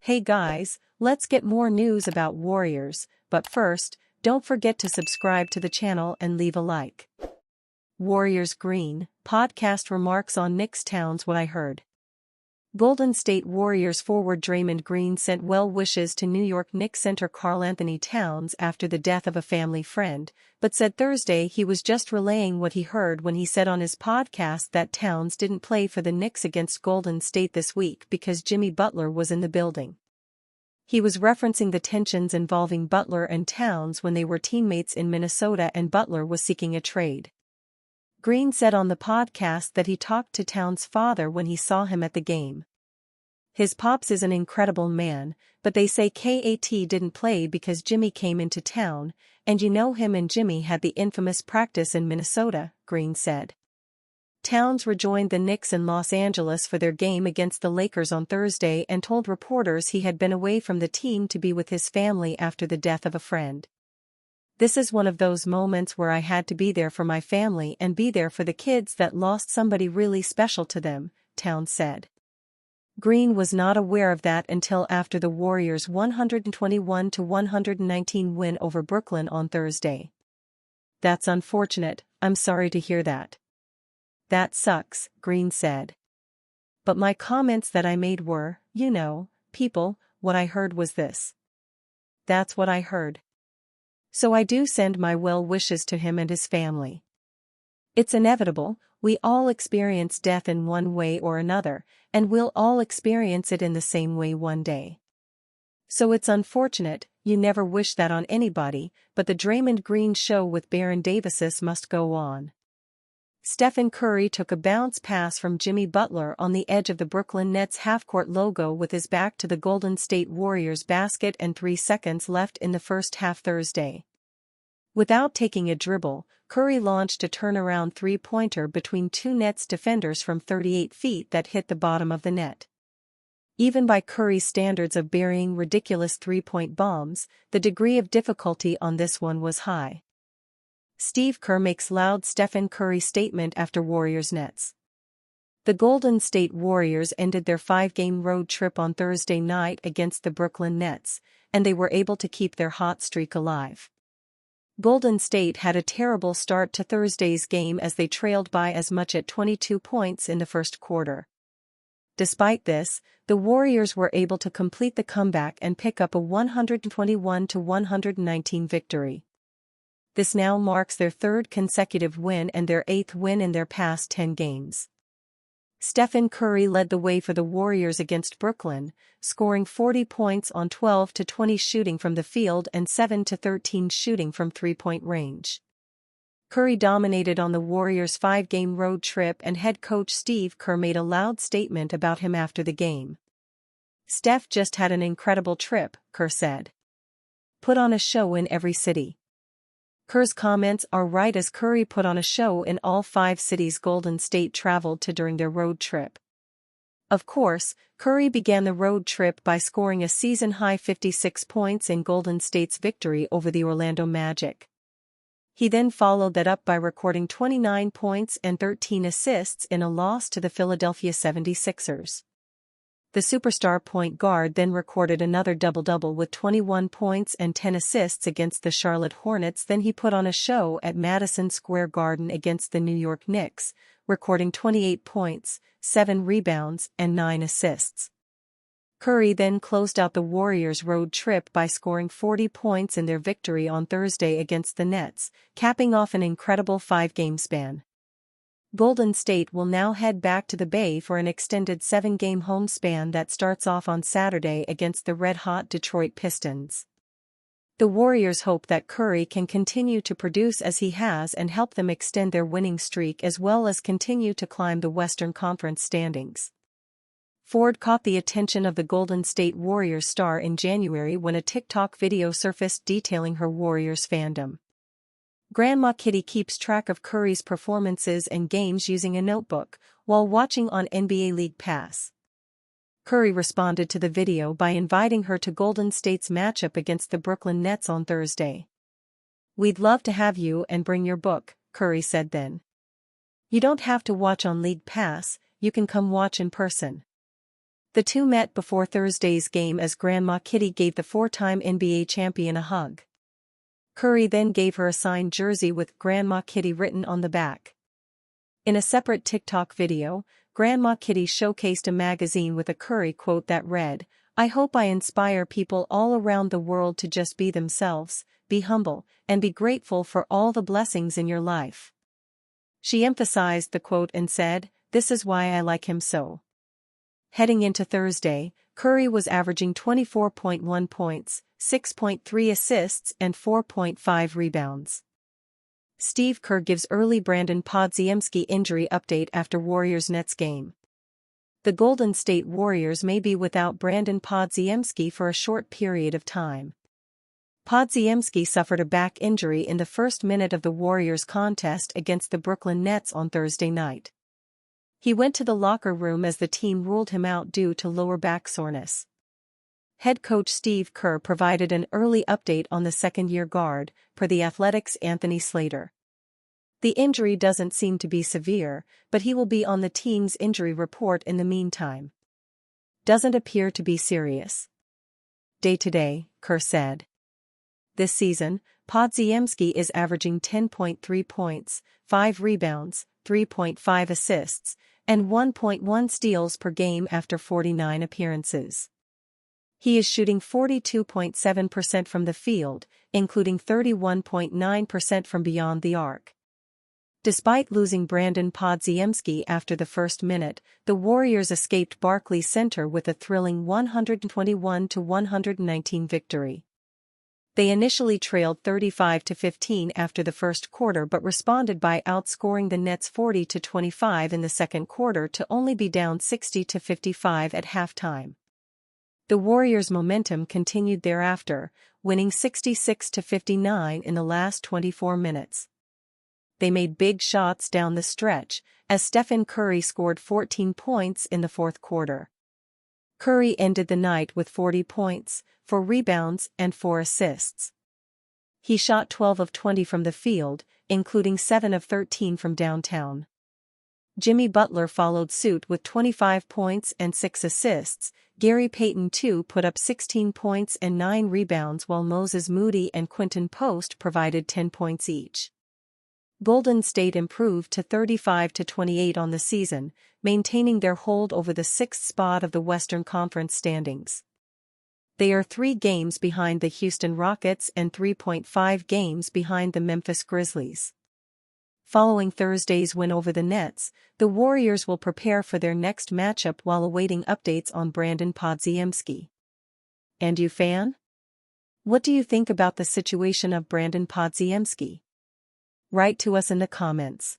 Hey guys, let's get more news about Warriors, but first, don't forget to subscribe to the channel and leave a like. Warriors Green, podcast remarks on Knicks Towns What I Heard. Golden State Warriors forward Draymond Green sent well wishes to New York Knicks center Karl-Anthony Towns after the death of a family friend, but said Thursday he was just relaying what he heard when he said on his podcast that Towns didn't play for the Knicks against Golden State this week because Jimmy Butler was in the building. He was referencing the tensions involving Butler and Towns when they were teammates in Minnesota and Butler was seeking a trade. Green said on the podcast that he talked to Towns' father when he saw him at the game. His pops is an incredible man, but they say KAT didn't play because Jimmy came into town, and you know him and Jimmy had the infamous practice in Minnesota, Green said. Towns rejoined the Knicks in Los Angeles for their game against the Lakers on Thursday and told reporters he had been away from the team to be with his family after the death of a friend. This is one of those moments where I had to be there for my family and be there for the kids that lost somebody really special to them, Towns said. Green was not aware of that until after the Warriors' 121-119 win over Brooklyn on Thursday. That's unfortunate, I'm sorry to hear that. That sucks, Green said. But my comments that I made were, people, what I heard was this. That's what I heard. So I do send my well wishes to him and his family. It's inevitable, we all experience death in one way or another, and we'll all experience it in the same way one day. So it's unfortunate, you never wish that on anybody, but the Draymond Green show with Baron Davis must go on. Stephen Curry took a bounce pass from Jimmy Butler on the edge of the Brooklyn Nets half-court logo with his back to the Golden State Warriors basket and 3 seconds left in the first half Thursday. Without taking a dribble, Curry launched a turnaround three-pointer between two Nets defenders from 38 feet that hit the bottom of the net. Even by Curry's standards of burying ridiculous three-point bombs, the degree of difficulty on this one was high. Steve Kerr makes loud Stephen Curry statement after Warriors Nets. The Golden State Warriors ended their 5-game road trip on Thursday night against the Brooklyn Nets, and they were able to keep their hot streak alive. Golden State had a terrible start to Thursday's game as they trailed by as much as 22 points in the first quarter. Despite this, the Warriors were able to complete the comeback and pick up a 121-119 victory. This now marks their third consecutive win and their 8th win in their past 10 games. Stephen Curry led the way for the Warriors against Brooklyn, scoring 40 points on 12-20 shooting from the field and 7-13 shooting from three-point range. Curry dominated on the Warriors' 5-game road trip and head coach Steve Kerr made a loud statement about him after the game. Steph just had an incredible trip, Kerr said. Put on a show in every city. Kerr's comments are right as Curry put on a show in all 5 cities Golden State traveled to during their road trip. Of course, Curry began the road trip by scoring a season-high 56 points in Golden State's victory over the Orlando Magic. He then followed that up by recording 29 points and 13 assists in a loss to the Philadelphia 76ers. The superstar point guard then recorded another double-double with 21 points and 10 assists against the Charlotte Hornets. Then he put on a show at Madison Square Garden against the New York Knicks, recording 28 points, 7 rebounds, and 9 assists. Curry then closed out the Warriors' road trip by scoring 40 points in their victory on Thursday against the Nets, capping off an incredible 5-game span. Golden State will now head back to the Bay for an extended 7-game home span that starts off on Saturday against the red-hot Detroit Pistons. The Warriors hope that Curry can continue to produce as he has and help them extend their winning streak as well as continue to climb the Western Conference standings. Ford caught the attention of the Golden State Warriors star in January when a TikTok video surfaced detailing her Warriors fandom. Grandma Kitty keeps track of Curry's performances and games using a notebook, while watching on NBA League Pass. Curry responded to the video by inviting her to Golden State's matchup against the Brooklyn Nets on Thursday. We'd love to have you and bring your book, Curry said then. You don't have to watch on League Pass, you can come watch in person. The two met before Thursday's game as Grandma Kitty gave the four-time NBA champion a hug. Curry then gave her a signed jersey with Grandma Kitty written on the back. In a separate TikTok video, Grandma Kitty showcased a magazine with a Curry quote that read, "I hope I inspire people all around the world to just be themselves, be humble, and be grateful for all the blessings in your life." She emphasized the quote and said, "This is why I like him so." Heading into Thursday, Curry was averaging 24.1 points, 6.3 assists and 4.5 rebounds. Steve Kerr gives early Brandon Podziemski injury update after Warriors-Nets game. The Golden State Warriors may be without Brandon Podziemski for a short period of time. Podziemski suffered a back injury in the first minute of the Warriors' contest against the Brooklyn Nets on Thursday night. He went to the locker room as the team ruled him out due to lower back soreness. Head coach Steve Kerr provided an early update on the second-year guard, per The Athletic's Anthony Slater. The injury doesn't seem to be severe, but he will be on the team's injury report in the meantime. Doesn't appear to be serious. Day-to-day, Kerr said. This season, Podziemski is averaging 10.3 points, 5 rebounds, 3.5 assists, and 1.1 steals per game after 49 appearances. He is shooting 42.7% from the field, including 31.9% from beyond the arc. Despite losing Brandon Podziemski after the first minute, the Warriors escaped Barclays Center with a thrilling 121-119 victory. They initially trailed 35-15 after the first quarter but responded by outscoring the Nets 40-25 in the second quarter to only be down 60-55 at halftime. The Warriors' momentum continued thereafter, winning 66-59 in the last 24 minutes. They made big shots down the stretch, as Stephen Curry scored 14 points in the fourth quarter. Curry ended the night with 40 points, 4 rebounds and 4 assists. He shot 12 of 20 from the field, including 7 of 13 from downtown. Jimmy Butler followed suit with 25 points and 6 assists. Gary Payton too put up 16 points and 9 rebounds while Moses Moody and Quinton Post provided 10 points each. Golden State improved to 35-28 on the season, maintaining their hold over the 6th spot of the Western Conference standings. They are 3 games behind the Houston Rockets and 3.5 games behind the Memphis Grizzlies. Following Thursday's win over the Nets, the Warriors will prepare for their next matchup while awaiting updates on Brandon Podziemski. And you fan? What do you think about the situation of Brandon Podziemski? Write to us in the comments.